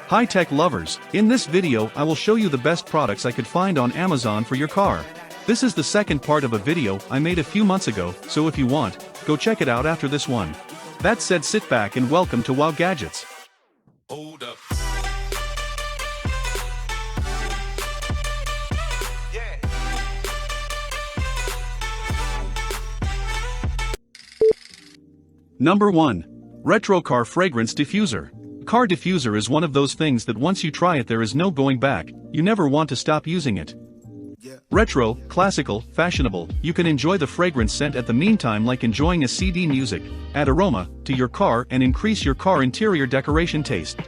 High-tech lovers, in this video I will show you the best products I could find on Amazon for your car. This is the second part of a video I made a few months ago, so if you want, go check it out after this one. That said, sit back and welcome to Wow Gadgets. Hold up. Number 1. Retro Car Fragrance Diffuser. Car diffuser is one of those things that once you try it there is no going back, you never want to stop using it. Retro, classical, fashionable, you can enjoy the fragrance scent at the meantime like enjoying a CD music, add aroma to your car and increase your car interior decoration taste.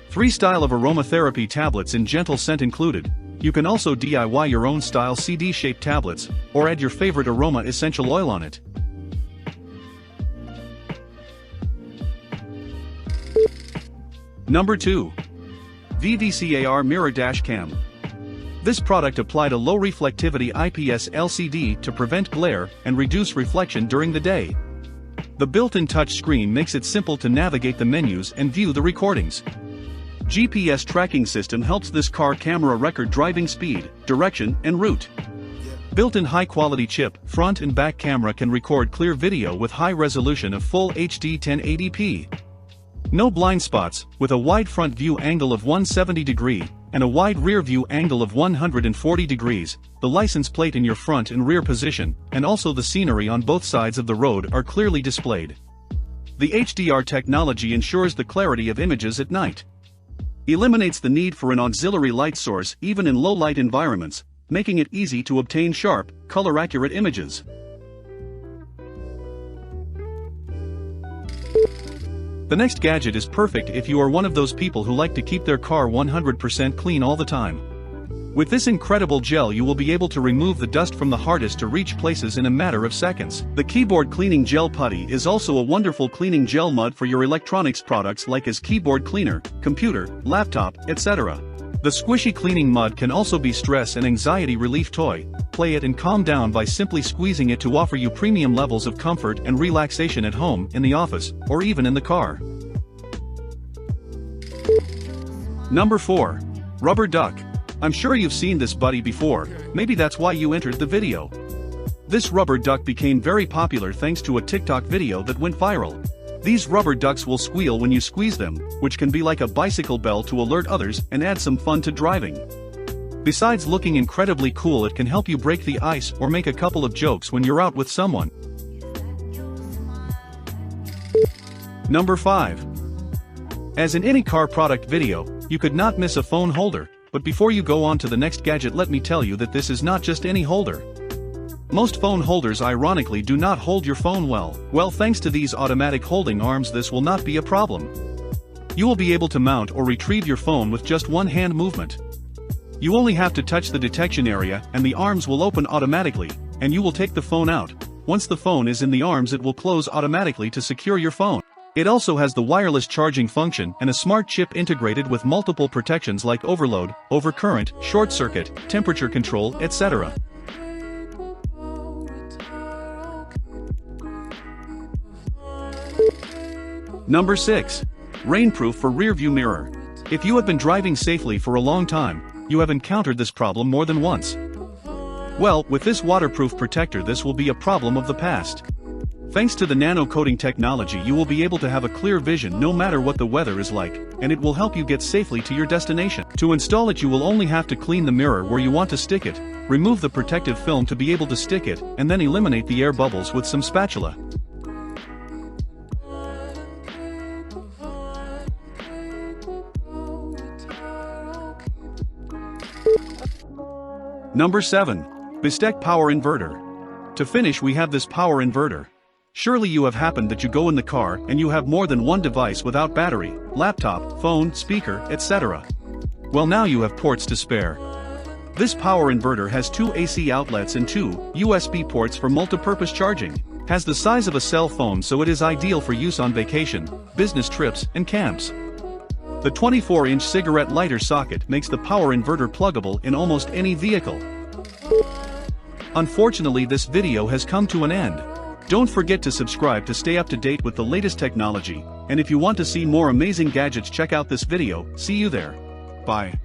3 style of aromatherapy tablets in gentle scent included. You can also DIY your own style CD-shaped tablets, or add your favorite aroma essential oil on it. Number 2. VVCAR Mirror Dash Cam. This product applied a low reflectivity IPS LCD to prevent glare and reduce reflection during the day. The built-in touch screen makes it simple to navigate the menus and view the recordings. GPS tracking system helps this car camera record driving speed, direction, and route. Built-in high-quality chip, front and back camera can record clear video with high resolution of full HD 1080p. No blind spots, with a wide front view angle of 170 degree, and a wide rear view angle of 140 degrees, the license plate in your front and rear position, and also the scenery on both sides of the road are clearly displayed. The HDR technology ensures the clarity of images at night. Eliminates the need for an auxiliary light source even in low-light environments, making it easy to obtain sharp, color-accurate images. The next gadget is perfect if you are one of those people who like to keep their car 100% clean all the time. With this incredible gel you will be able to remove the dust from the hardest to reach places in a matter of seconds. The keyboard cleaning gel putty is also a wonderful cleaning gel mud for your electronics products like as keyboard cleaner, computer, laptop, etc. The squishy cleaning mud can also be stress and anxiety relief toy. Play it and calm down by simply squeezing it to offer you premium levels of comfort and relaxation at home, in the office, or even in the car. Number 4. Rubber Duck. I'm sure you've seen this buddy before, maybe that's why you entered the video. This rubber duck became very popular thanks to a TikTok video that went viral. These rubber ducks will squeal when you squeeze them, which can be like a bicycle bell to alert others and add some fun to driving. Besides looking incredibly cool, it can help you break the ice or make a couple of jokes when you're out with someone. Number 5. As in any car product video, you could not miss a phone holder, but before you go on to the next gadget let me tell you that this is not just any holder. Most phone holders ironically do not hold your phone well. Well, thanks to these automatic holding arms this will not be a problem. You will be able to mount or retrieve your phone with just one hand movement. You only have to touch the detection area and the arms will open automatically, and you will take the phone out. Once the phone is in the arms it will close automatically to secure your phone. It also has the wireless charging function and a smart chip integrated with multiple protections like overload, overcurrent, short circuit, temperature control, etc. Number 6. Rainproof for rearview mirror. If you have been driving safely for a long time, you have encountered this problem more than once. Well, with this waterproof protector this will be a problem of the past. Thanks to the nano coating technology you will be able to have a clear vision no matter what the weather is like, and it will help you get safely to your destination. To install it you will only have to clean the mirror where you want to stick it, remove the protective film to be able to stick it, and then eliminate the air bubbles with some spatula. Number 7. Bestek Power Inverter. To finish we have this power inverter. Surely you have happened that you go in the car and you have more than one device without battery, laptop, phone, speaker, etc. Well, now you have ports to spare. This power inverter has 2 AC outlets and 2 USB ports for multipurpose charging. Has the size of a cell phone so it is ideal for use on vacation, business trips, and camps. The 24-inch cigarette lighter socket makes the power inverter pluggable in almost any vehicle. Unfortunately, this video has come to an end. Don't forget to subscribe to stay up to date with the latest technology, And if you want to see more amazing gadgets, check out this video. See you there. Bye.